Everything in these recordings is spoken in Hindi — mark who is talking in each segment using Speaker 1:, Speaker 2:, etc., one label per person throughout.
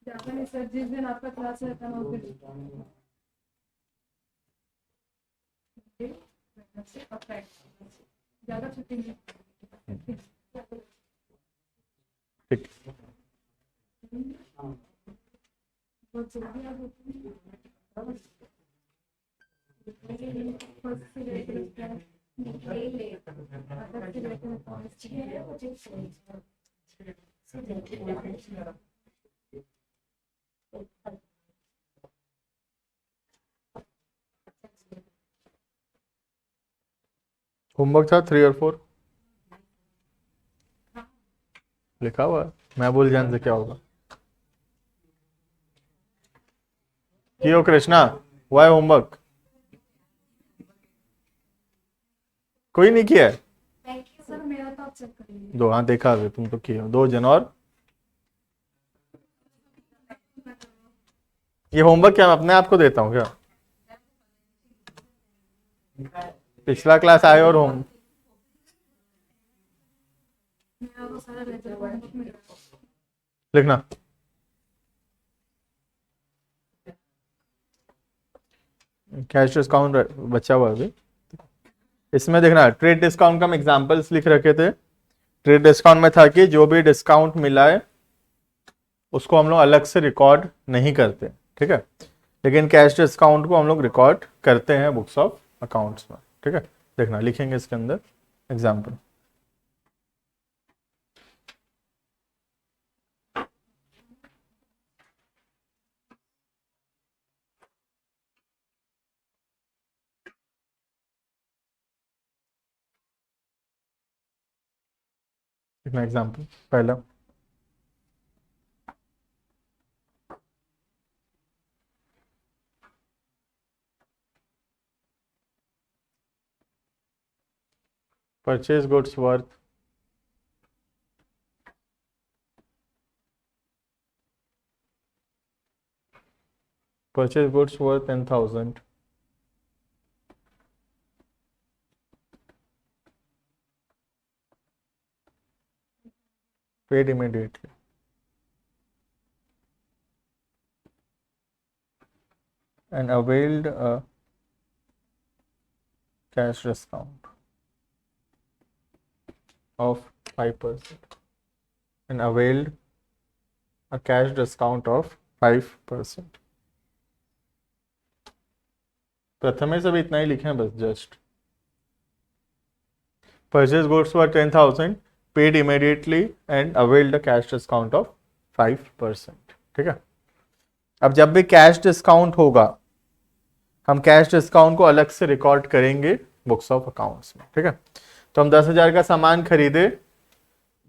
Speaker 1: क्या करें सर, जिस दिन आपका क्लास रहता है उस दिन ज्यादा छुट्टी नहीं।
Speaker 2: ठीक।
Speaker 1: बहुत जल्दी आप फर्स्ट से लेकर
Speaker 2: होमवर्क था 3 और 4 लिखा हुआ है। मैं भूल जाने से क्या होगा। कियो कृष्णा, हुआ है होमवर्क? कोई नहीं किया है?
Speaker 1: सर मेरा तो आप चेक करिए।
Speaker 2: दो, हाँ देखा अभी, तुम तो किए हो। 2 जन और ये होमवर्क क्या मैं अपने आप को देता हूँ क्या? पिछला क्लास आए और होम
Speaker 1: मेरा तो सारा रिजल्ट
Speaker 2: लिखना। कैश डिस्काउंट बचा हुआ है अभी। इसमें देखना, ट्रेड डिस्काउंट का हम एग्जांपल्स लिख रखे थे। ट्रेड डिस्काउंट में था कि जो भी डिस्काउंट मिला है उसको हम लोग अलग से रिकॉर्ड नहीं करते, ठीक है। लेकिन कैश डिस्काउंट को हम लोग रिकॉर्ड करते हैं बुक्स ऑफ अकाउंट्स में, ठीक है। देखना, लिखेंगे इसके अंदर एग्जाम्पल। लिखना एग्जाम्पल पहला। Purchase goods worth purchase goods worth 10,000 paid immediately and availed a cash discount of 5% and availed a cash discount of 5%। प्रथमे से भी इतना ही लिखे हैं बस, just purchase goods for 10,000 paid immediately and availed the cash discount of 5%, ठीक है। अब जब भी कैश डिस्काउंट होगा हम कैश डिस्काउंट को अलग से रिकॉर्ड करेंगे बुक्स ऑफ अकाउंट्स में, ठीक है। तो हम 10,000 का सामान खरीदे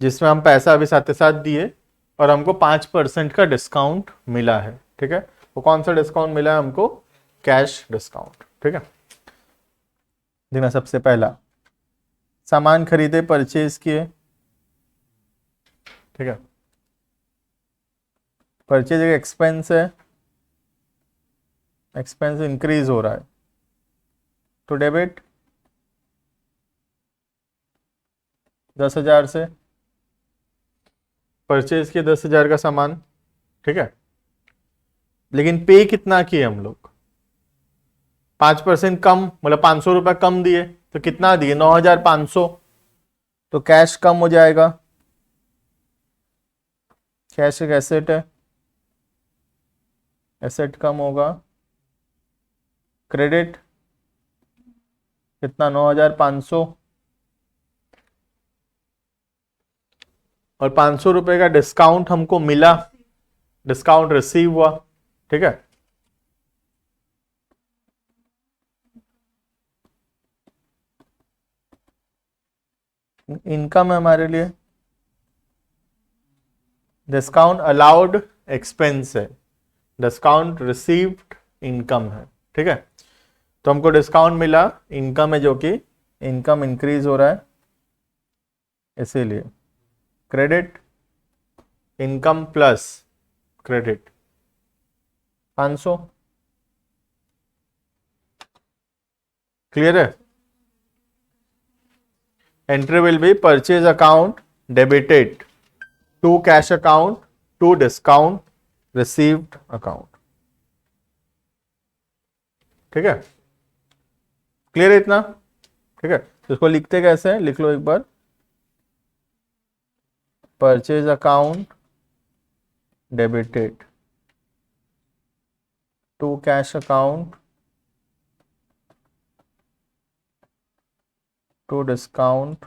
Speaker 2: जिसमें हम पैसा अभी साथ साथ दिए और हमको 5% का डिस्काउंट मिला है, ठीक है। वो कौन सा डिस्काउंट मिला है हमको? कैश डिस्काउंट, ठीक है। देखना, सबसे पहला सामान खरीदे, परचेज किए, ठीक है। परचेज एक एक्सपेंस है, एक्सपेंस इंक्रीज हो रहा है तो डेबिट 10,000 से परचेज किए 10,000 का सामान, ठीक है। लेकिन पे कितना किए हम लोग? 5% कम, मतलब 500 रुपये कम दिए, तो कितना दिए? 9,500। तो कैश कम हो जाएगा। कैश एक एसेट है, एसेट कम होगा। क्रेडिट कितना? 9,500 और 500 रुपए का डिस्काउंट हमको मिला, डिस्काउंट रिसीव हुआ, ठीक है। इनकम है हमारे लिए, डिस्काउंट अलाउड एक्सपेंस है, डिस्काउंट रिसीव्ड इनकम है, ठीक है। तो हमको डिस्काउंट मिला, इनकम है जो कि इनकम इंक्रीज हो रहा है, इसीलिए credit income plus credit 500। Clear है? Entry will be purchase account debited to cash account to discount received account. ठीक है, क्लियर है इतना? ठीक है, तो इसको लिखते कैसे हैं, लिख लो एक बार। Purchase account debited to cash account to discount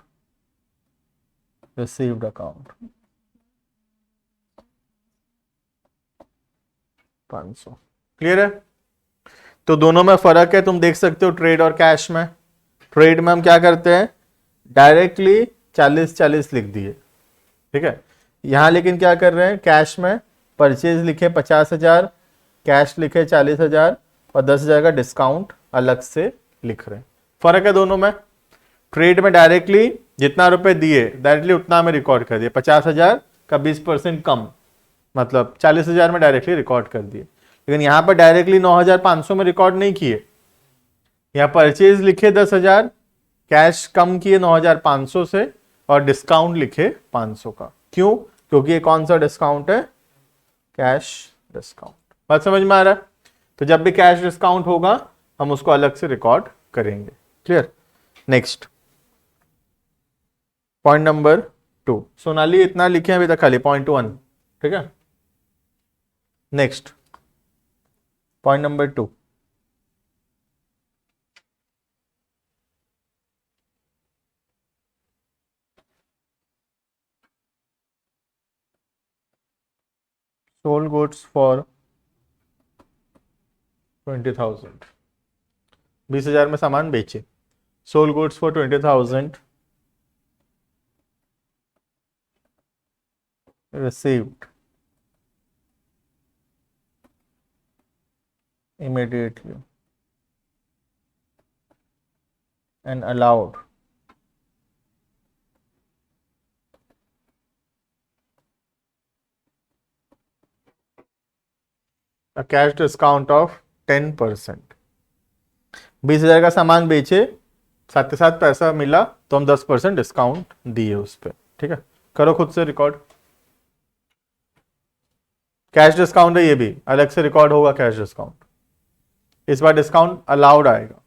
Speaker 2: received account 500। Clear है? तो दोनों में फर्क है, तुम देख सकते हो ट्रेड और कैश में। ट्रेड में हम क्या करते हैं, डायरेक्टली 40-40 लिख दिए, ठीक है। यहां लेकिन क्या कर रहे हैं, कैश में परचेज लिखे 50,000, कैश लिखे 40,000 और 10,000 का डिस्काउंट अलग से लिख रहे हैं। फर्क है दोनों में। ट्रेड में डायरेक्टली जितना रुपए दिए डायरेक्टली उतना में रिकॉर्ड कर दिए, 50,000 का 20% कम, मतलब 40,000 में डायरेक्टली रिकॉर्ड कर दिए। लेकिन यहां पर डायरेक्टली 9,500 में रिकॉर्ड नहीं किए, यहां परचेज लिखे 10,000, कैश कम किए 9,500 से और डिस्काउंट लिखे 500 का। क्यों? क्योंकि ये कौन सा डिस्काउंट है, कैश डिस्काउंट। बात समझ में आ रहा है? तो जब भी कैश डिस्काउंट होगा हम उसको अलग से रिकॉर्ड करेंगे। Clear? Next point number 2। Sonali इतना लिखे हैं अभी तक खाली पॉइंट 1, ठीक है। Next point number 2, sold goods for 20,000, 20,000 में सामान बेचे। Sold goods for 20,000 received immediately and allowed a cash discount of 10%। 20,000 का सामान बेचे, साथ के साथ पैसा मिला तो हम 10% डिस्काउंट दिए उस पर। ठीक है, करो खुद से रिकॉर्ड। कैश डिस्काउंट है, ये भी अलग से रिकॉर्ड होगा कैश डिस्काउंट। इस बार डिस्काउंट अलाउड आएगा।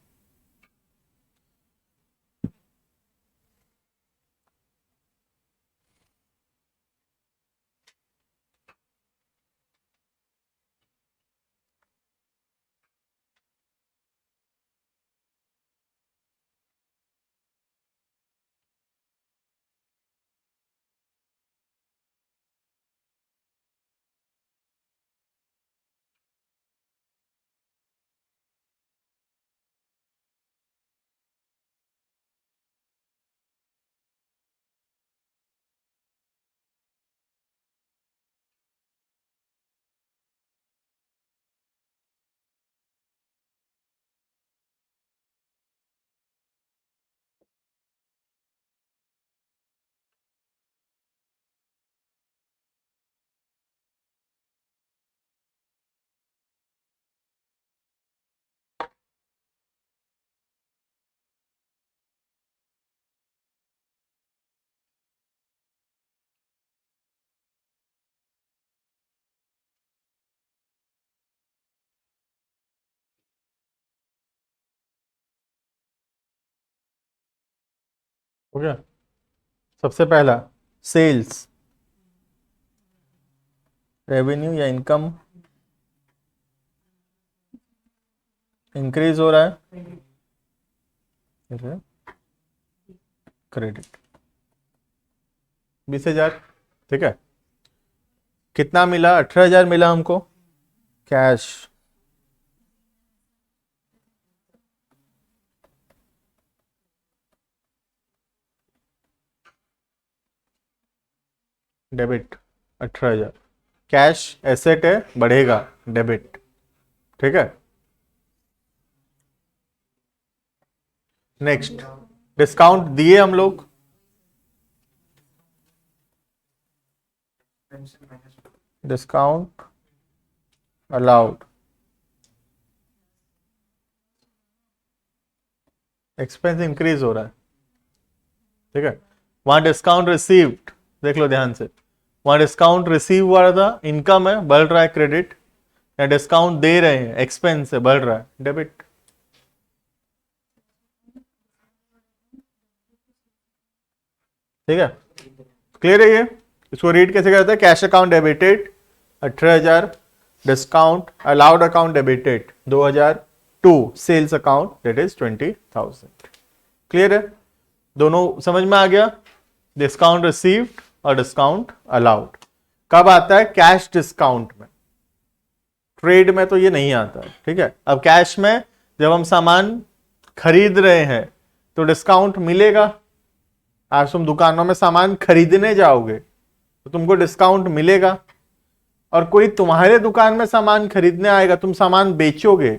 Speaker 2: हो गया। सबसे पहला सेल्स रेवेन्यू या इनकम इंक्रीज हो रहा है, क्रेडिट 20,000। ठीक है, कितना मिला, 18,000 मिला हमको कैश। डेबिट 18,000, कैश एसेट है बढ़ेगा, डेबिट। ठीक है, नेक्स्ट डिस्काउंट दिए हम लोग, डिस्काउंट अलाउड, एक्सपेंस इंक्रीज हो रहा है। ठीक है, वहां डिस्काउंट रिसीव्ड, देख लो ध्यान से, वहां डिस्काउंट रिसीव हुआ था, इनकम है, बढ़ रहा है क्रेडिट, या डिस्काउंट दे रहे हैं, एक्सपेंस है, बढ़ रहा है, डेबिट। ठीक है, क्लियर है ये? इसको रीड कैसे करते हैं? Cash account debited 18,000, discount allowed account debited 2,002, sales account that is 20,000। Clear है? दोनों समझ में आ गया? डिस्काउंट रिसीव्ड और डिस्काउंट अलाउड कब आता है? कैश डिस्काउंट में। ट्रेड में तो ये नहीं आता है। ठीक है, अब कैश में जब हम सामान खरीद रहे हैं तो डिस्काउंट मिलेगा। आज तुम दुकानों में सामान खरीदने जाओगे तो तुमको डिस्काउंट मिलेगा, और कोई तुम्हारे दुकान में सामान खरीदने आएगा, तुम सामान बेचोगे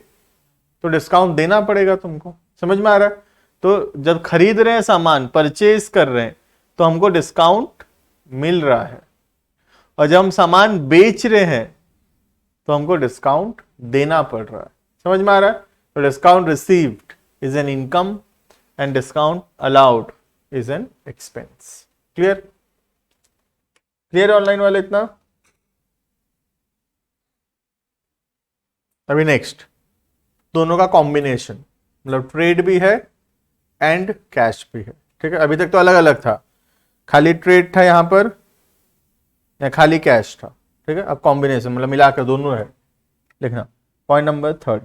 Speaker 2: तो डिस्काउंट देना पड़ेगा तुमको। समझ में आ रहा है? तो जब खरीद रहे हैं सामान, परचेज कर रहे हैं, तो हमको डिस्काउंट मिल रहा है, और जब हम सामान बेच रहे हैं तो हमको डिस्काउंट देना पड़ रहा है। समझ में आ रहा है? तो discount received is an income and discount allowed is an expense. Clear? Clear online वाले इतना? अभी नेक्स्ट, दोनों का कॉम्बिनेशन, मतलब ट्रेड भी है एंड कैश भी है। ठीक है, अभी तक तो अलग अलग था, खाली ट्रेड था यहां पर या खाली कैश था। ठीक है, अब कॉम्बिनेशन मतलब मिलाकर दोनों है लिखना। Point number 3,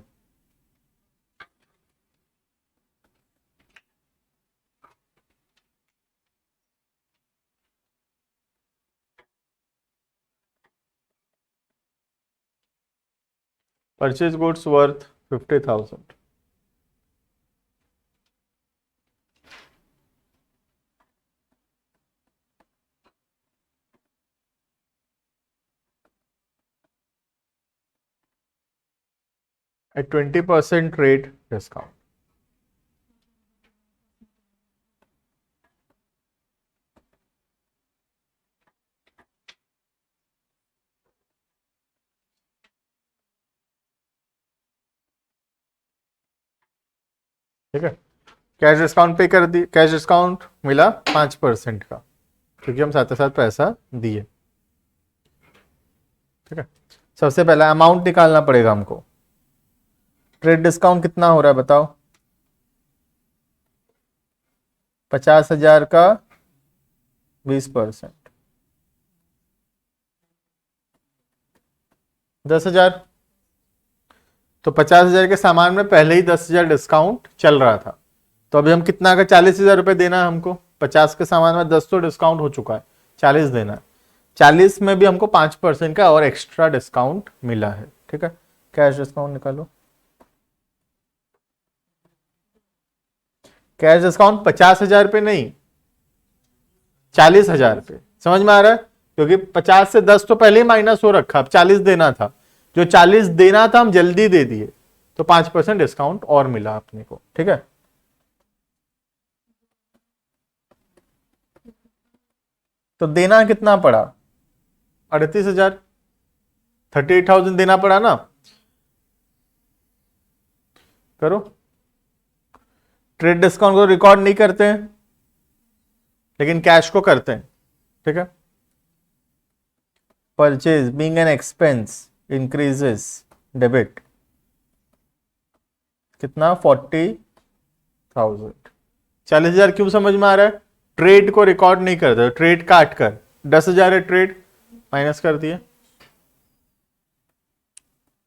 Speaker 2: purchase goods worth 50,000, at 20% trade discount. ठीक है, कैश डिस्काउंट पे कर दी, कैश डिस्काउंट मिला 5% का, क्योंकि हम साथ साथ पैसा दिए। ठीक है, सबसे पहला अमाउंट निकालना पड़ेगा हमको। ट्रेड डिस्काउंट कितना हो रहा है बताओ? 50,000 का 20%, 10,000। तो 50,000 के सामान में पहले ही 10,000 डिस्काउंट चल रहा था, तो अभी हम कितना का 40,000 रुपए देना है हमको। 50 के सामान में 10 तो डिस्काउंट हो चुका है, 40 देना है। 40 में भी हमको 5% का और एक्स्ट्रा डिस्काउंट मिला है। ठीक है, कैश डिस्काउंट निकालो। कैश डिस्काउंट 50,000 पे नहीं, 40,000 पे। समझ में आ रहा है? क्योंकि 50 से 10 तो पहले ही माइनस हो रखा, अब 40 देना था। जो 40 देना था हम जल्दी दे दिए, तो 5% डिस्काउंट और मिला अपने को। ठीक है, तो देना कितना पड़ा? 38,000, 38,000 देना पड़ा ना। करो, ट्रेड डिस्काउंट को रिकॉर्ड नहीं करते हैं, लेकिन कैश को करते हैं। ठीक है, purchase being an expense increases debit कितना? 40,000। 40,000 क्यों समझ में आ रहा है? ट्रेड को रिकॉर्ड नहीं करते, ट्रेड काट कर 10,000 है, ट्रेड माइनस कर दिए।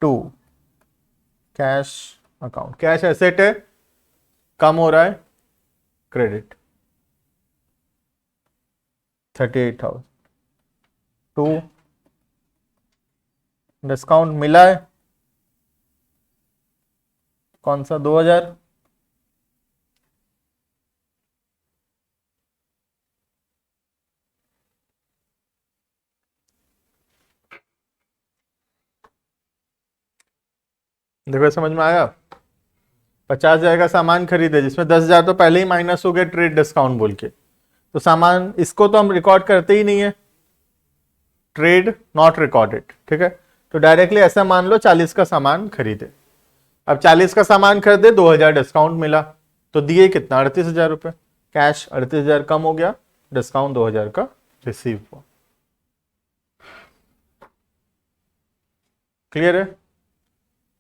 Speaker 2: 2 कैश अकाउंट, कैश एसेट है, कम हो रहा है, क्रेडिट 38,000। 2 डिस्काउंट मिला है, कौन सा? 2,000। देखो समझ में आया? 50,000 का सामान खरीदे जिसमें 10,000 तो पहले ही माइनस हो गया ट्रेड डिस्काउंट बोल के, तो सामान इसको तो हम रिकॉर्ड करते ही नहीं है, ट्रेड नॉट रिकॉर्डेड। ठीक है, तो डायरेक्टली ऐसा मान लो 40 का सामान खरीदे। अब 40 का सामान खरीदे, 2,000 डिस्काउंट मिला, तो दिए कितना? 38,000 रुपए। कैश 38,000 कम हो गया, डिस्काउंट 2,000 का रिसीव हुआ। क्लियर है?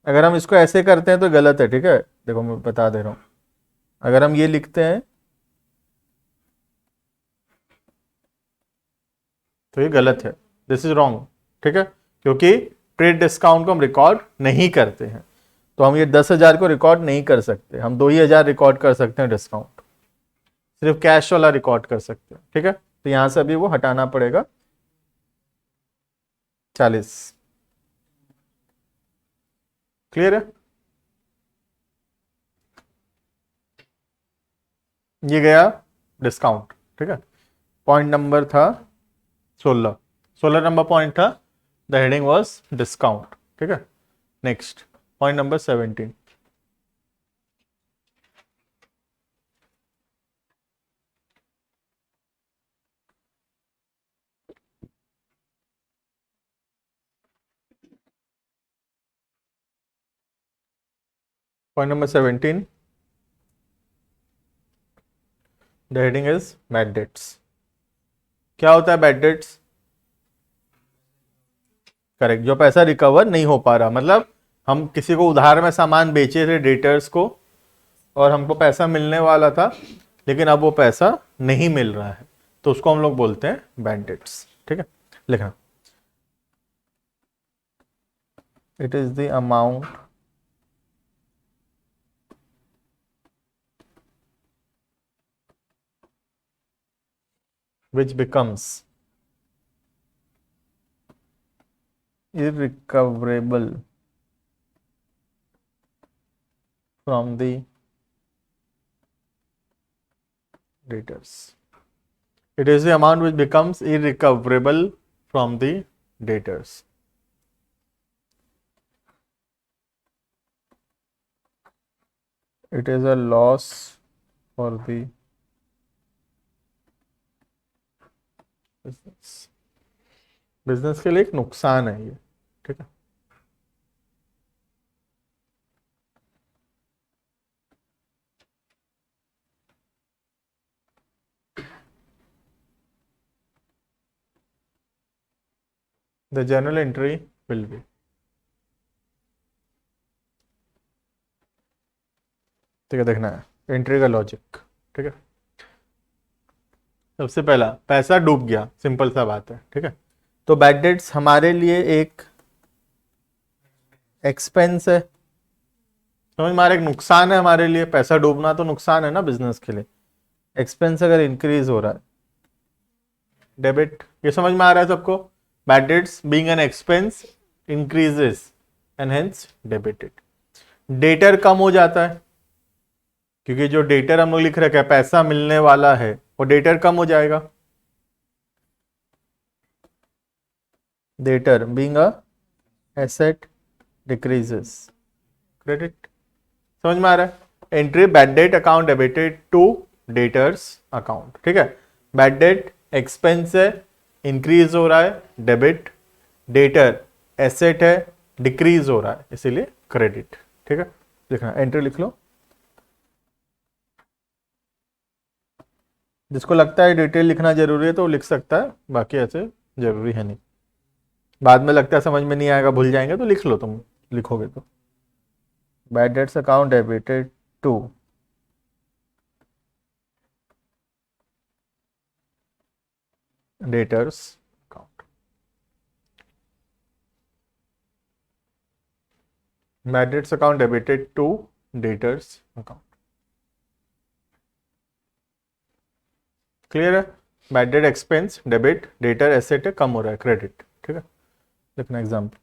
Speaker 2: अगर हम इसको ऐसे करते हैं तो गलत है, ठीक है? देखो मैं बता दे रहा हूं, अगर हम ये लिखते हैं तो ये गलत है, दिस इज रॉन्ग, ठीक है? क्योंकि ट्रेड डिस्काउंट को हम रिकॉर्ड नहीं करते हैं, तो हम ये 10,000 को रिकॉर्ड नहीं कर सकते, हम 2,000 रिकॉर्ड कर सकते हैं डिस्काउंट, सिर्फ कैश वाला रिकॉर्ड कर सकते हैं, ठीक है? तो यहां से अभी वो हटाना पड़ेगा 40। क्लियर है? ये गया डिस्काउंट, ठीक है? पॉइंट नंबर था 16 नंबर पॉइंट था, द हेडिंग वाज डिस्काउंट, ठीक है? Next point number 17। Point number 17, the heading is bad debts. क्या होता है बैड डेट्स? करेक्ट, जो पैसा रिकवर नहीं हो पा रहा, मतलब हम किसी को उधार में सामान बेचे थे डेटर्स को, और हमको पैसा मिलने वाला था लेकिन अब वो पैसा नहीं मिल रहा है, तो उसको हम लोग बोलते हैं बैड डेट्स, ठीक है? लिखना, it is the amount which becomes irrecoverable from the debtors. It is the amount which becomes irrecoverable from the debtors. It is a loss for the business, business के लिए एक नुकसान है ये, ठीक है? The journal entry will B, ठीक है? देखना है एंट्री का लॉजिक, ठीक है? सबसे पहला, पैसा डूब गया, सिंपल सा बात है, ठीक है? तो बैड डेट्स हमारे लिए एक एक्सपेंस है, समझ में आ रहा है? एक नुकसान है हमारे लिए, पैसा डूबना तो नुकसान है ना बिजनेस के लिए। एक्सपेंस अगर इंक्रीज हो रहा है, डेबिट, ये समझ में आ रहा है सबको? Bad debts being an expense increases and hence debited. Debtor कम हो जाता है, क्योंकि जो डेटर हम लोग लिख रखे हैं पैसा मिलने वाला है, वो डेटर कम हो जाएगा। Debtor being a asset decreases, credit, समझ में आ रहा है? Entry bad debt account debited to debtors account, ठीक है? बैड डेट एक्सपेंस है, इंक्रीज हो रहा है, डेबिट, डेटर एसेट है, डिक्रीज हो रहा है, इसीलिए क्रेडिट, ठीक है? लिखना, एंट्री लिख लो। जिसको लगता है डिटेल लिखना जरूरी है तो लिख सकता है, बाकी ऐसे जरूरी है नहीं। बाद में लगता है समझ में नहीं आएगा, भूल जाएंगे, तो लिख लो, तुम लिखोगे तो। Bad debts account debited to debtors account, bad debts account debited to debtors account. Clear है? Bad debt expense, debit, debtor asset है, कम हो रहा है, क्रेडिट, ठीक है? लिखना एग्जाम्पल।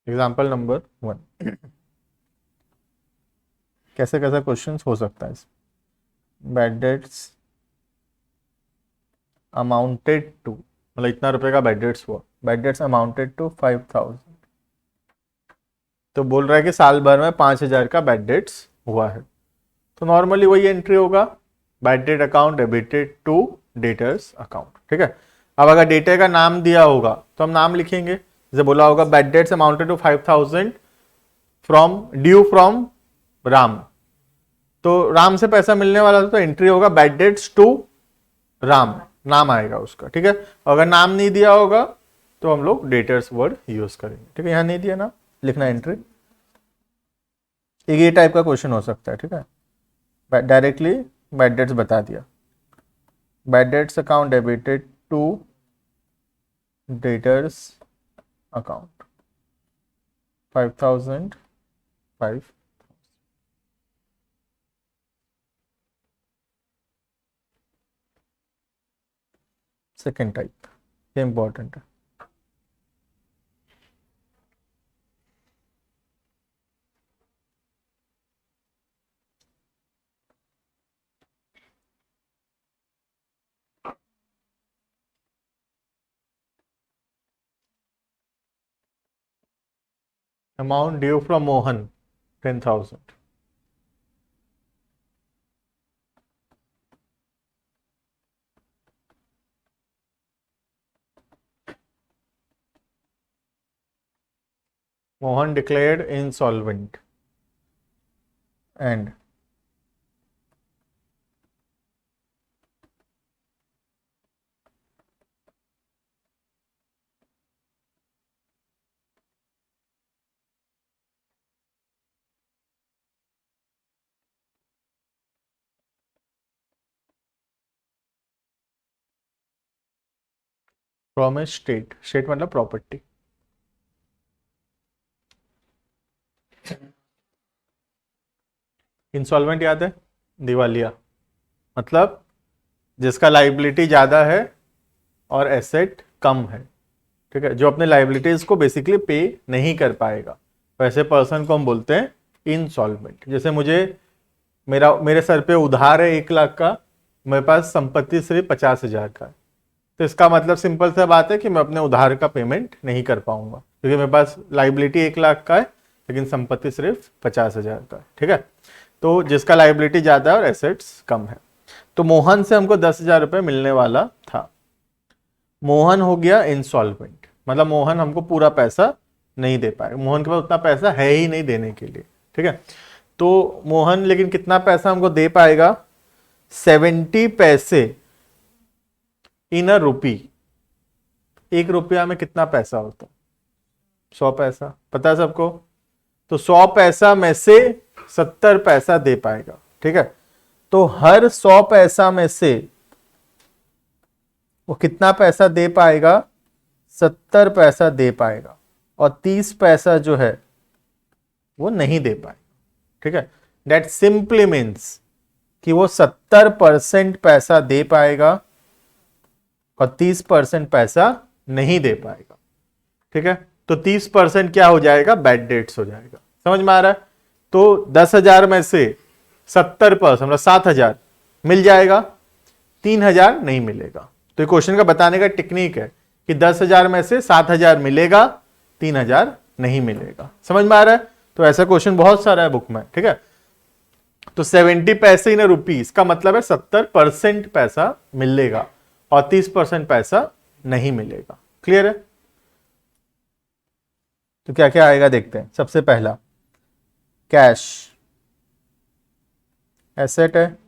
Speaker 2: Example number 1। कैसे कैसा क्वेश्चन हो सकता है? बैड डेट्स अमाउंटेड टू, मतलब इतना रुपए का बैड डेट्स हुआ, बैड डेट्स अमाउंटेड टू 5,000, तो बोल रहा है कि साल भर में 5,000 का बैड डेट्स हुआ है, तो नॉर्मली वही एंट्री होगा, bad debt account debited to debtors account, ठीक है? अब अगर डेटर का नाम दिया होगा तो हम नाम लिखेंगे, जैसे बोला होगा bad debts amounted to 5,000 from due from Ram, तो राम से पैसा मिलने वाला था, तो एंट्री होगा बैड डेट्स टू राम, नाम आएगा उसका, ठीक है। अगर नाम नहीं दिया होगा तो हम लोग डेटर्स वर्ड यूज करेंगे, ठीक है। यहां नहीं दिया ना, लिखना एंट्री। एक ये टाइप का क्वेश्चन हो सकता है, ठीक है। डायरेक्टली बैड डेट्स बता दिया, bad debts account debited to debtors account 5005। Second type, ये इंपॉर्टेंट है। Amount due from Mohan 10,000। Mohan declared insolvent and from a state, state मतलब प्रॉपर्टी। इंसॉल्वेंट याद है, दिवालिया, मतलब जिसका लाइबिलिटी ज्यादा है और एसेट कम है, ठीक है। जो अपने लाइबिलिटीज को बेसिकली पे नहीं कर पाएगा, वैसे पर्सन को हम बोलते हैं इंसॉल्वेंट। जैसे मेरे सर पे उधार है 1 लाख का, मेरे पास संपत्ति सिर्फ 50,000 का है, तो इसका मतलब सिंपल सा बात है कि मैं अपने उधार का पेमेंट नहीं कर पाऊंगा, क्योंकि मेरे पास लाइबिलिटी 1 लाख का है लेकिन संपत्ति सिर्फ 50,000 का है, ठीक है। तो जिसका लाइबिलिटी ज्यादा है और एसेट्स कम है। तो मोहन से हमको 10,000 रुपये मिलने वाला था, मोहन हो गया इंसॉल्वेंट, मतलब मोहन हमको पूरा पैसा नहीं दे पाएगा, मोहन के पास उतना पैसा है ही नहीं देने के लिए, ठीक है। तो मोहन लेकिन कितना पैसा हमको दे पाएगा, 70 पैसे इन अ रुपी। 1 रुपया में कितना पैसा होता, 100 पैसा, पता है सबको। तो 100 पैसा में से 70 पैसा दे पाएगा, ठीक है। तो हर 100 पैसा में से वो कितना पैसा दे पाएगा, 70 पैसा दे पाएगा, और 30 पैसा जो है वो नहीं दे पाएगा, ठीक है। दैट सिंपली मीन्स कि वो 70% पैसा दे पाएगा और 30% पैसा नहीं दे पाएगा, ठीक है। तो 30% क्या हो जाएगा, बैड डेट्स हो जाएगा, समझ में आ रहा है। तो 10,000 में से 70% मतलब 7,000 मिल जाएगा, 3,000 नहीं मिलेगा। तो ये क्वेश्चन का बताने का टेक्निक है कि 10,000 में से 7,000 मिलेगा, 3,000 नहीं मिलेगा, समझ में आ रहा है। तो ऐसा क्वेश्चन बहुत सारा है बुक में, ठीक है। तो 70 पैसे इन रुपी, इसका मतलब है 70% पैसा मिलेगा और 30% पैसा नहीं मिलेगा, क्लियर है। तो क्या क्या आएगा देखते हैं। सबसे पहला कैश, एसेट है,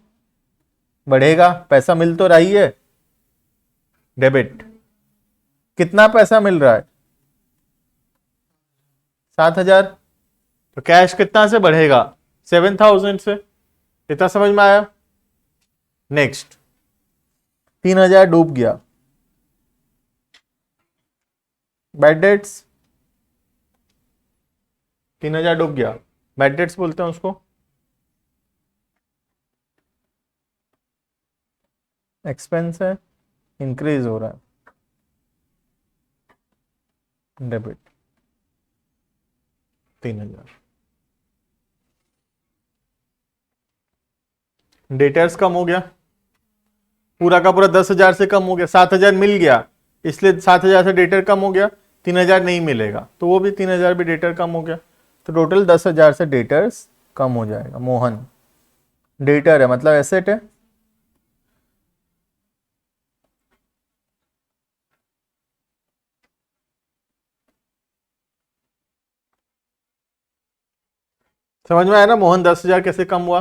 Speaker 2: बढ़ेगा, पैसा मिल तो रही है, डेबिट। कितना पैसा मिल रहा है, 7,000। तो कैश कितना से बढ़ेगा, 7,000 से, इतना समझ में आया। नेक्स्ट 3,000 डूब गया, बैड डेट्स, 3,000 डूब गया, बैड डेट्स बोलते हैं उसको। एक्सपेंस है, इंक्रीज हो रहा है, डेबिट 3,000। डेटर्स कम हो गया, पूरा का पूरा 10,000 से कम हो गया, 7,000 मिल गया, इसलिए 7,000 से डेटर कम हो गया, 3,000 नहीं मिलेगा, तो वो भी 3,000 भी डेटर कम हो गया। तो टोटल 10,000 से डेटर्स कम हो जाएगा। मोहन डेटर है मतलब एसेट है, समझ में आया ना। मोहन 10,000 कैसे कम हुआ,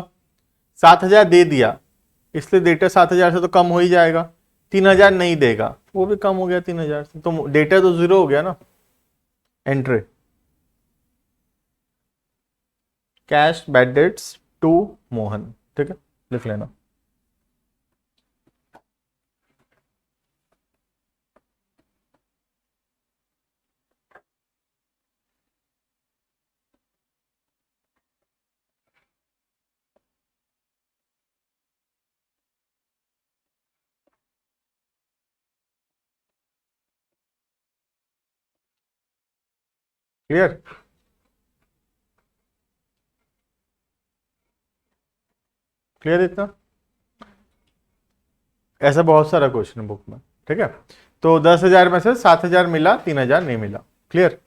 Speaker 2: 7,000 दे दिया, इसलिए डेटर 7,000 से तो कम हो ही जाएगा। 3,000 नहीं देगा, वो भी कम हो गया 3,000 से, तो डेटा तो जीरो हो गया ना। Entry cash bad debts to Mohan, ठीक है, लिख लेना। क्लियर? क्लियर इतना? ऐसा बहुत सारा क्वेश्चन है बुक में, ठीक है। तो 10,000 में से 7,000 मिला, 3,000 नहीं मिला। क्लियर?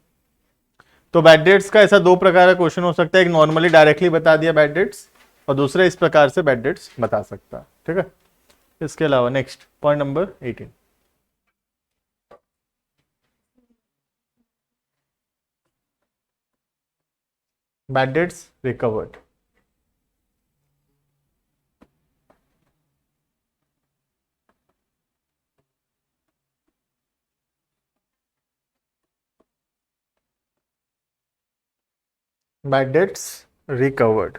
Speaker 2: तो बैड डेट्स का ऐसा दो प्रकार का क्वेश्चन हो सकता है, एक नॉर्मली डायरेक्टली बता दिया बैड डेट्स, और दूसरा इस प्रकार से बैड डेट्स बता सकता है, ठीक है। इसके अलावा next point number 18, bad debts recovered. Bad debts recovered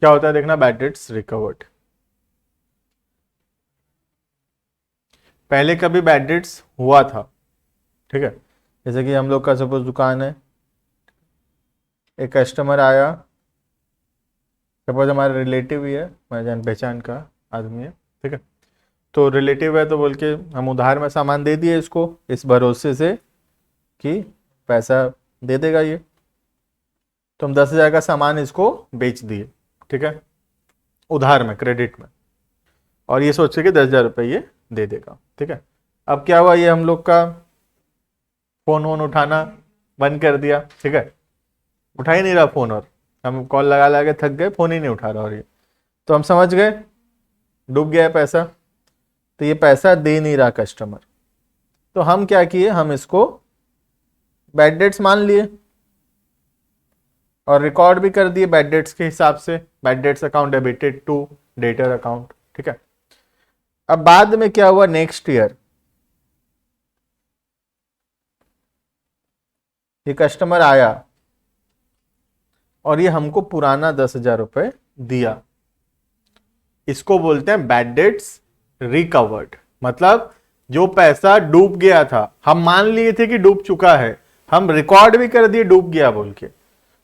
Speaker 2: क्या होता है देखना, बैड डेट्स रिकवर्ड। पहले कभी बैड डेट्स हुआ था, ठीक है, जैसे कि हम लोग का सपोज दुकान है, एक कस्टमर आया, सपोज हमारा रिलेटिव ही है, हमारे जान पहचान का आदमी है, ठीक है, तो रिलेटिव है तो बोल के हम उधार में सामान दे दिए इसको, इस भरोसे से कि पैसा दे देगा ये, तो हम 10,000 का सामान इसको बेच दिए, ठीक है, उधार में, क्रेडिट में, और ये सोच के 10,000 रुपये ये दे देगा, ठीक है। अब क्या हुआ, ये हम लोग का फोन वोन उठाना बंद कर दिया, ठीक है, उठा ही नहीं रहा फोन, और हम कॉल लगा लगा के थक गए, फोन ही नहीं उठा रहा, और ये तो हम समझ गए डूब गया है पैसा, तो ये पैसा दे नहीं रहा कस्टमर, तो हम क्या किए, हम इसको बैड डेट्स मान लिए और रिकॉर्ड भी कर दिए बैड डेट्स के हिसाब से, bad debts account debited to debtor account, ठीक है। अब बाद में क्या हुआ, नेक्स्ट ईयर ये कस्टमर आया और ये हमको पुराना 10,000 रुपये दिया, इसको बोलते हैं बैड डेट्स रिकवर्ड। मतलब जो पैसा डूब गया था, हम मान लिए थे कि डूब चुका है, हम रिकॉर्ड भी कर दिए डूब गया बोल के,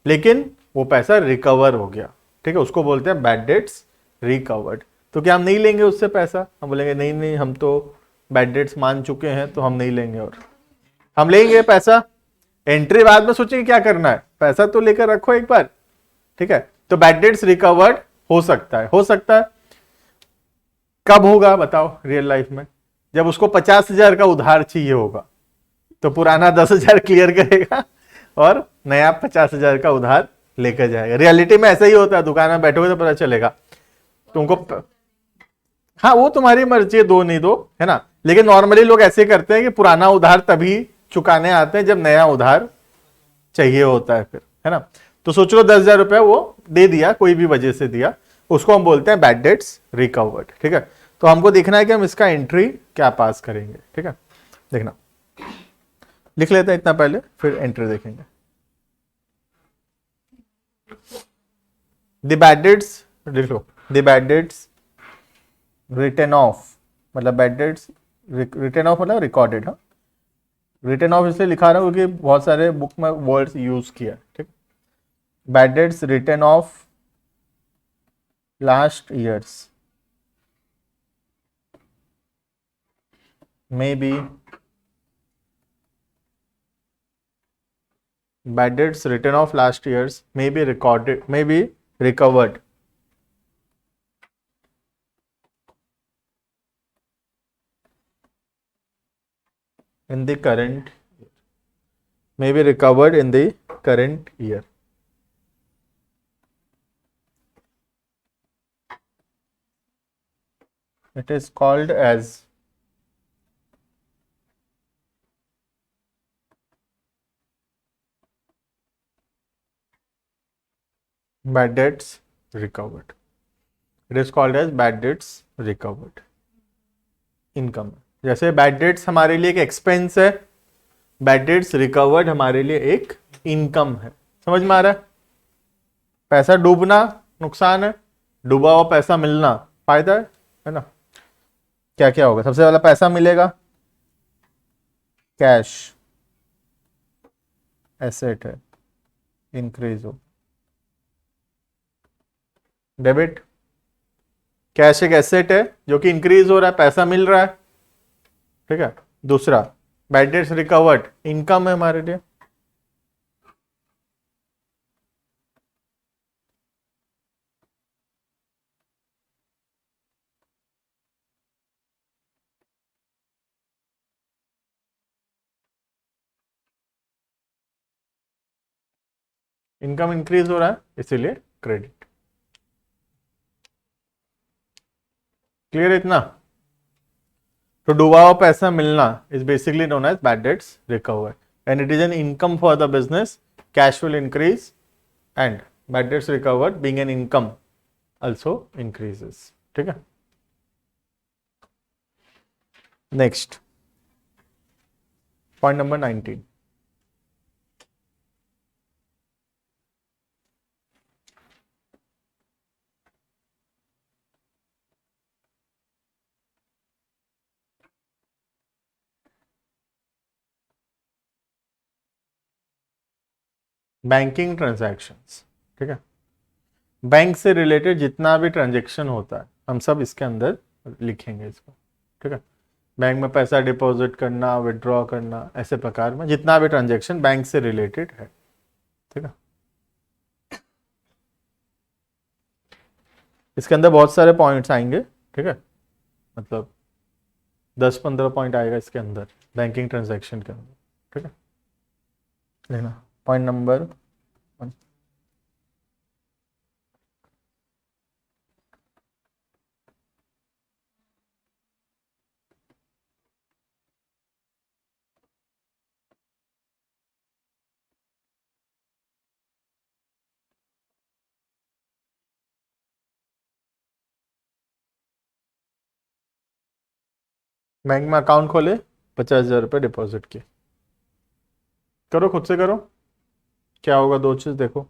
Speaker 2: लेकिन वो पैसा रिकवर हो गया, ठीक है, उसको बोलते हैं बैड डेट्स रिकवर्ड। तो क्या हम नहीं लेंगे उससे पैसा, हम बोलेंगे नहीं नहीं, हम तो बैड डेट्स मान चुके हैं तो हम नहीं लेंगे, और हम लेंगे पैसा, एंट्री बाद में सोचेंगे क्या करना है, पैसा तो लेकर रखो एक बार, ठीक है। तो बैड डेट्स रिकवर्ड हो सकता है, हो सकता है। कब होगा बताओ रियल लाइफ में, जब उसको 50,000 का उधार चाहिए होगा, तो पुराना 10,000 क्लियर करेगा और नया 50,000 का उधार लेकर जाएगा। रियलिटी में ऐसा ही होता है, दुकान में बैठोगे तो पता चलेगा तुमको हाँ वो तुम्हारी मर्जी है, दो नहीं दो, है ना, लेकिन नॉर्मली लोग ऐसे करते हैं कि पुराना उधार तभी चुकाने आते हैं जब नया उधार चाहिए होता है फिर, है ना। तो सोच लो 10,000 रुपया वो दे दिया, कोई भी वजह से दिया, उसको हम बोलते हैं बैड डेट्स रिकवर्ड, ठीक है। तो हमको देखना है कि हम इसका एंट्री क्या पास करेंगे, ठीक है। देखना, लिख लेते हैं इतना पहले, फिर एंट्री देखेंगे। द बैड डेट्स, लिख लो, the bad debts written off, मतलब बैड डेट्स रिटन ऑफ मतलब रिकॉर्डेड, हाँ, रिटन ऑफ इसलिए लिखा रहा हूँ क्योंकि बहुत सारे बुक में वर्ड्स यूज किया, ठीक। Bad debts written off last years may be, bad debts written off last years may be recorded, may be recovered in the current, may be recovered in the current year. It is called as bad debts recovered. It is called as bad debts recovered income. जैसे बैड डेट्स हमारे लिए एक एक्सपेंस है, बैड डेट्स रिकवर्ड हमारे लिए एक इनकम है। समझ में आ रहा है? पैसा डूबना नुकसान है, डूबा हुआ पैसा मिलना फायदा है ना। क्या क्या होगा? सबसे पहला पैसा मिलेगा, कैश एसेट है, इंक्रीज हो। डेबिट, कैश एक एसेट है जो कि इंक्रीज हो रहा है, पैसा मिल रहा है, ठीक है। दूसरा बैड डेट्स रिकवर्ड इनकम है हमारे लिए। इनकम इंक्रीज हो रहा है इसीलिए क्रेडिट। क्लियर इतना? तो डूबा हुआ पैसा मिलना is basically known as bad debts recovered and it is an income for the business. Cash will increase and bad debts recovered being an income also increases। ठीक है। Next point number 19, banking transactions. ठीक है, बैंक से रिलेटेड जितना भी ट्रांजैक्शन होता है हम सब इसके अंदर लिखेंगे इसको। ठीक है, बैंक में पैसा डिपॉजिट करना, विड्रॉ करना, ऐसे प्रकार में जितना भी ट्रांजैक्शन बैंक से रिलेटेड है। ठीक है, इसके अंदर बहुत सारे पॉइंट्स आएंगे। ठीक है, मतलब 10-15 पॉइंट आएगा इसके अंदर बैंकिंग ट्रांजैक्शन के अंदर। ठीक है, लेना पॉइंट नंबर 1। बैंक में अकाउंट खोले, 50,000 रुपये डिपॉजिट किए। करो, खुद से करो, क्या होगा? दो चीज देखो,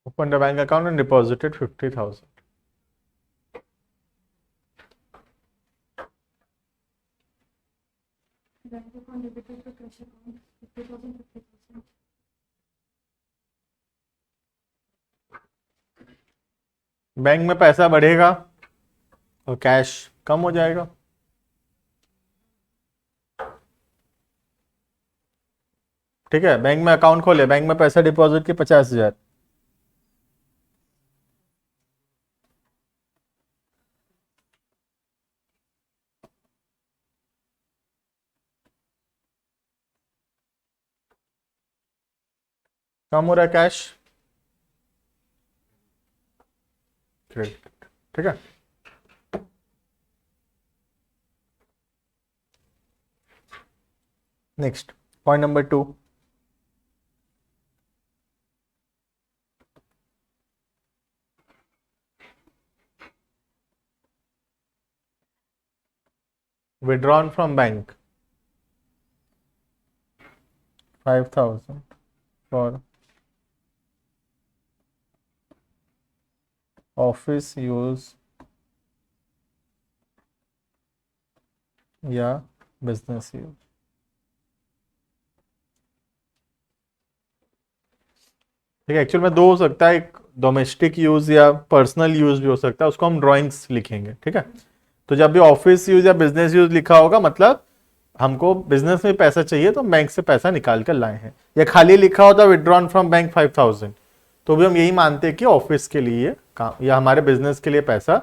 Speaker 2: open the bank account and deposited 50,000।
Speaker 1: Bank account debited to cash account 50,000।
Speaker 2: Bank में पैसा बढ़ेगा और कैश कम हो जाएगा। ठीक है, बैंक में अकाउंट खोले, बैंक में पैसा डिपॉजिट किए 50,000, कम हो रहा है कैश, क्रेडिट। ठीक है, next point number 2, withdrawn from bank 5,000 for office use या बिजनेस यूज। ठीक है, एक्चुअल में दो हो सकता है, एक डोमेस्टिक यूज या पर्सनल यूज भी हो सकता है, उसको हम ड्राइंग्स लिखेंगे। ठीक है, तो जब भी ऑफिस यूज या बिजनेस यूज लिखा होगा मतलब हमको बिजनेस में पैसा चाहिए तो बैंक से पैसा निकाल कर लाए हैं। या खाली लिखा होता विड्रॉन फ्रॉम बैंक 5,000 तो भी हम यही मानते हैं कि ऑफिस के लिए काम या हमारे बिजनेस के लिए पैसा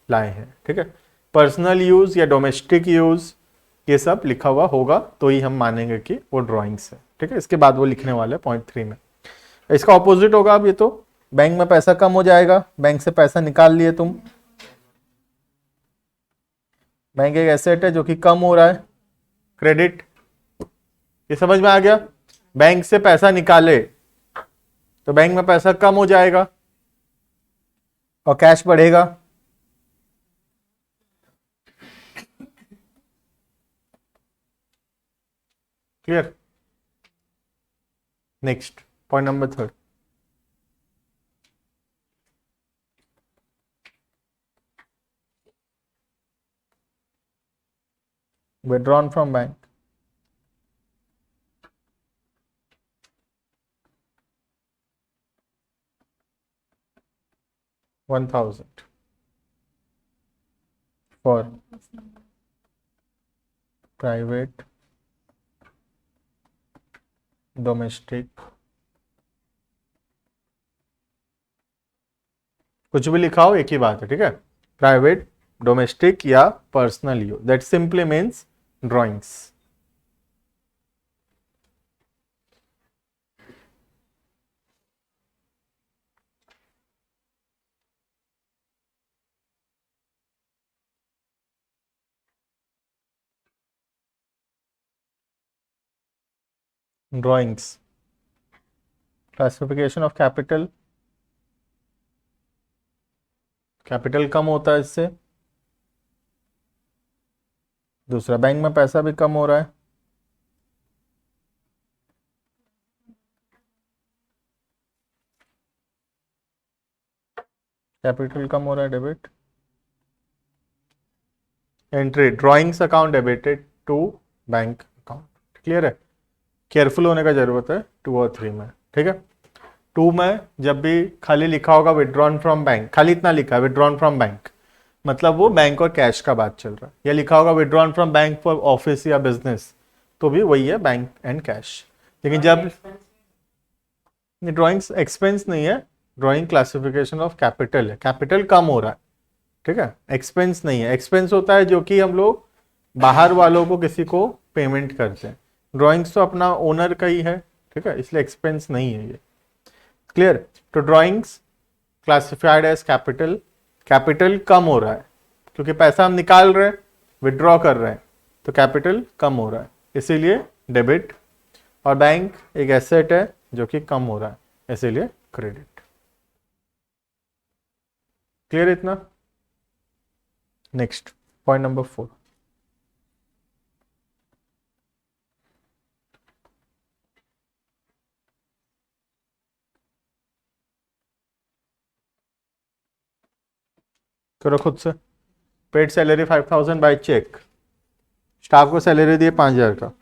Speaker 2: लाए हैं। ठीक है, पर्सनल यूज या डोमेस्टिक यूज ये सब लिखा हुआ होगा तो ही हम मानेंगे कि वो ड्राइंग्स है। ठीक है, इसके बाद वो लिखने वाले पॉइंट 3 में। इसका ऑपोजिट होगा अब ये तो बैंक में पैसा कम हो जाएगा, बैंक से पैसा निकाल लिए तुम, बैंक एक एसेट है जो कि कम हो रहा है, क्रेडिट। ये समझ में आ गया? बैंक से पैसा निकाले तो बैंक में पैसा कम हो जाएगा और कैश बढ़ेगा। Clear? Next point number 3, withdrawn from bank. $1,000 for private domestic, कुछ भी लिखा हो एक ही बात है, ठीक है? प्राइवेट डोमेस्टिक या personal use, that simply means drawings. Drawings, classification of capital, capital कम होता है इससे। दूसरा, बैंक में पैसा भी कम हो रहा है। कैपिटल कम हो रहा है, debit. Entry, drawings account debited to bank account. Clear है? केयरफुल होने का जरूरत है 2 और 3 में, ठीक है? 2 में जब भी खाली लिखा होगा विड्रॉन फ्रॉम बैंक, खाली इतना लिखा है विड्रॉन फ्रॉम बैंक, मतलब वो बैंक और कैश का बात चल रहा है। या लिखा होगा withdrawn from bank for office या बिजनेस, तो भी वही है, बैंक एंड कैश। लेकिन जब ड्राइंग्स एक्सपेंस नहीं है, ड्राइंग क्लासिफिकेशन ऑफ कैपिटल है, कैपिटल कम हो रहा है, ठीक है? एक्सपेंस नहीं है। एक्सपेंस होता है जो कि हम लोग बाहर वालों को किसी को पेमेंट करते हैं, ड्राइंग्स तो अपना ओनर का ही है, ठीक है? इसलिए एक्सपेंस नहीं है ये। क्लियर? तो drawings classified as capital, capital कम हो रहा है क्योंकि पैसा हम निकाल रहे हैं, विड्रॉ कर रहे हैं, तो कैपिटल कम हो रहा है, इसीलिए डेबिट। और बैंक एक एसेट है जो कि कम हो रहा है, इसीलिए क्रेडिट। क्लियर इतना? नेक्स्ट पॉइंट नंबर 4, करो खुद से। Paid salary 5,000 by cheque, staff को सैलरी दिए 5,000 का।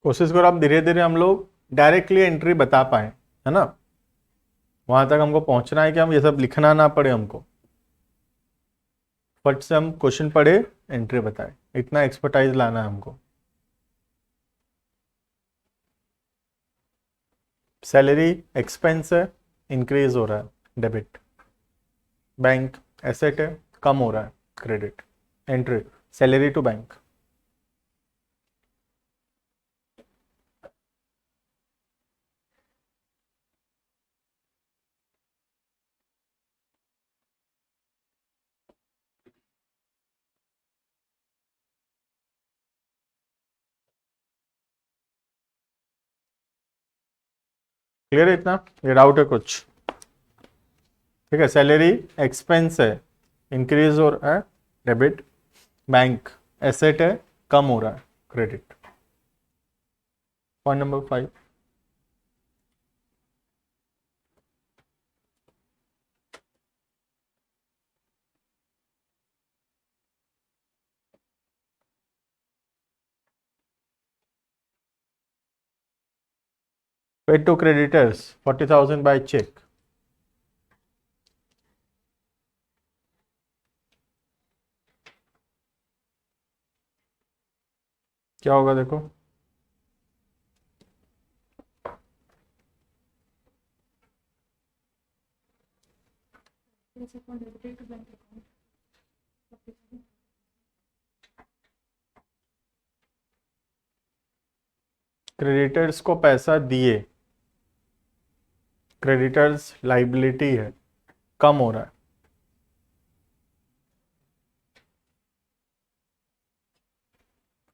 Speaker 2: कोशिश करो अब धीरे धीरे हम लोग डायरेक्टली एंट्री बता पाए, है ना? वहां तक हमको पहुंचना है कि हम ये सब लिखना ना पड़े हमको, फट से हम क्वेश्चन पढ़े, एंट्री बताए, इतना एक्सपर्टाइज लाना है हमको। सैलरी एक्सपेंस है, इंक्रीज हो रहा है, डेबिट। बैंक एसेट है, कम हो रहा है, credit. Entry, salary to bank. Clear है इतना? ये डाउट है कुछ? ठीक है, सैलरी एक्सपेंस है, इंक्रीज हो रहा है, डेबिट। बैंक एसेट है, कम हो रहा है, credit. Point number 5, paid to creditors 40,000 by cheque. क्या होगा देखो,
Speaker 1: cash account debited to bank account.
Speaker 2: Creditors को पैसा दिए, क्रेडिटर्स लाइबिलिटी है, कम हो रहा है।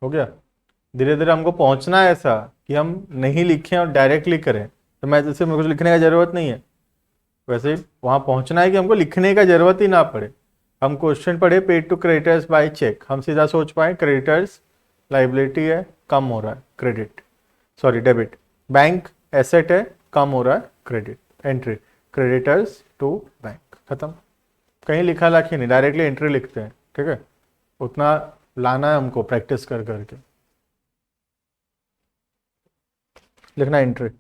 Speaker 2: हो गया। धीरे धीरे हमको पहुंचना है ऐसा कि हम नहीं लिखें और डायरेक्टली करें। तो मैं जैसे मुझे लिखने का जरूरत नहीं है, वैसे ही वहां पहुंचना है कि हमको लिखने का जरूरत ही ना पड़े। हम क्वेश्चन पढ़े paid to creditors by cheque, हम सीधा सोच पाए क्रेडिटर्स लाइबिलिटी है, कम हो रहा है, credit sorry debit. Bank asset है, कम हो रहा है, credit. Entry creditors to bank, खत्म। कहीं लिखा लाखी नहीं, डायरेक्टली एंट्री लिखते हैं। ठीक है, उतना लाना है हमको प्रैक्टिस कर करके। लिखना entry.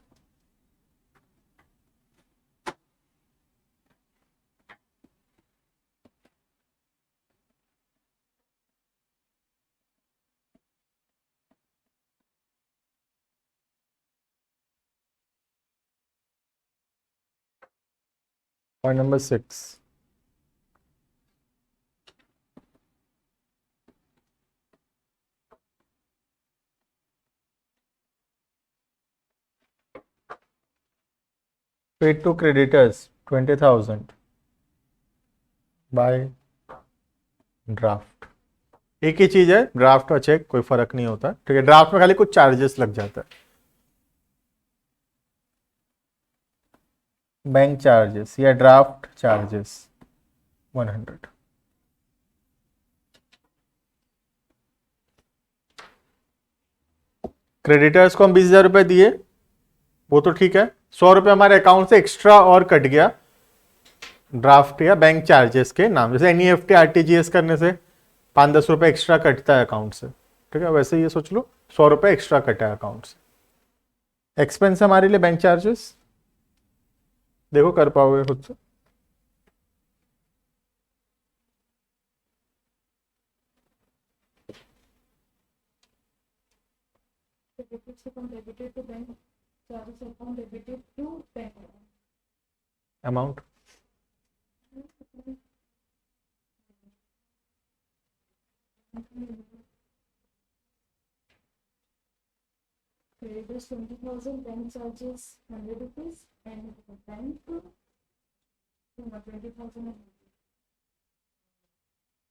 Speaker 2: Point number 6. Paid to creditors 20,000 by draft. एक ही चीज है, ड्राफ्ट और चेक, कोई फर्क नहीं होता। ठीक है, ड्राफ्ट में खाली कुछ चार्जेस लग जाता है, बैंक चार्जेस या ड्राफ्ट चार्जेस 100। क्रेडिटर्स को हम 20,000 रुपए दिए, वो तो ठीक है। 100 रुपए हमारे अकाउंट से एक्स्ट्रा और कट गया ड्राफ्ट या बैंक चार्जेस के नाम। जैसे एनईएफटी आरटीजीएस करने से 5-10 रुपए एक्स्ट्रा कटता है अकाउंट से। ठीक है, वैसे ये सोच लो 100 रुपए एक्स्ट्रा कटा है अकाउंट से। एक्सपेंस हमारे लिए बैंक चार्जेस, देखो कर पाओगे खुद से।
Speaker 1: Creditors account debited to bank, charges account debited to bank account.
Speaker 2: Amount
Speaker 1: Creditors 20,000, bank charges 100 rupees, and bank 20,000.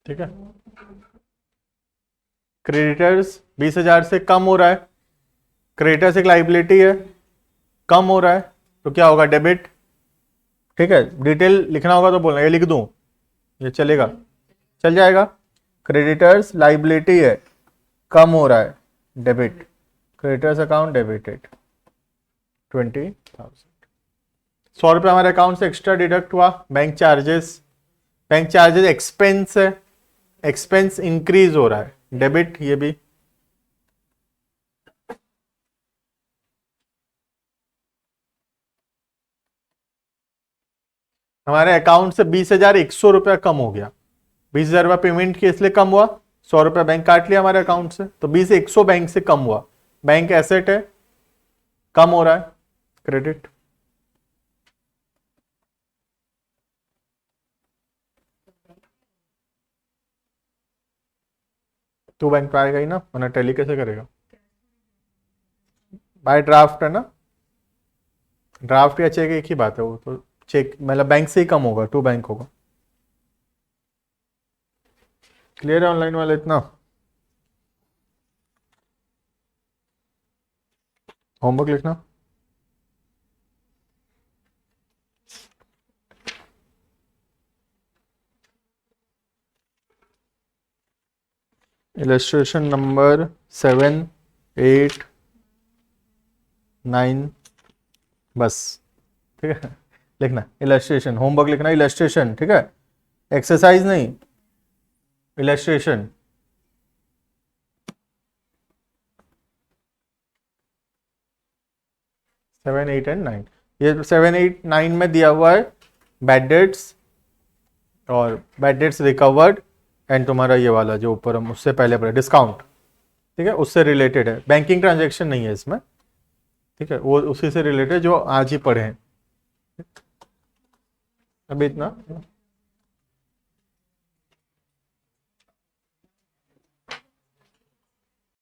Speaker 2: ठीक है। क्रेडिटर्स 20,000 से कम हो रहा है, क्रेडिटर्स एक लाइबिलिटी है, कम हो रहा है, तो क्या होगा, डेबिट। ठीक है, डिटेल लिखना होगा तो बोलना, ये लिख दूं, ये चलेगा, चल जाएगा। क्रेडिटर्स लाइबिलिटी है, कम हो रहा है, डेबिट। Creditors account debited 20,000। 100 रुपये हमारे अकाउंट से एक्स्ट्रा डिडक्ट हुआ, bank charges. Bank charges expense है, एक्सपेंस इंक्रीज हो रहा है, डेबिट। ये भी हमारे अकाउंट से 20,100 रुपया कम हो गया। 20,000 रुपया पेमेंट किया इसलिए कम हुआ, 100 रुपया बैंक काट लिया हमारे अकाउंट से, तो 20,100 बैंक से कम हुआ। बैंक एसेट है, कम हो रहा है, क्रेडिट। तो बैंक तो आएगा ही ना, वरना टैली कैसे करेगा। बाय ड्राफ्ट है ना, ड्राफ्ट या चेक एक ही बात है। वो तो चेक मतलब बैंक से ही कम होगा, टू बैंक होगा। क्लियर है ऑनलाइन वाले इतना? होमवर्क लिखना। इलस्ट्रेशन नंबर 7, 8, 9 बस। ठीक है, लिखना इलस्ट्रेशन, होमवर्क लिखना इलस्ट्रेशन। ठीक है, एक्सरसाइज नहीं, इलस्ट्रेशन। सेवन, 8 एंड 9, ये 7, 8, 9 में दिया हुआ है बैड डेट्स और बैड डेट्स रिकवर्ड, एंड तुम्हारा ये वाला जो ऊपर हम उससे पहले पढ़े डिस्काउंट। ठीक है, उससे रिलेटेड है, बैंकिंग ट्रांजैक्शन नहीं है इसमें। ठीक है, वो उसी से रिलेटेड जो आज ही पढ़े हैं। अभी इतना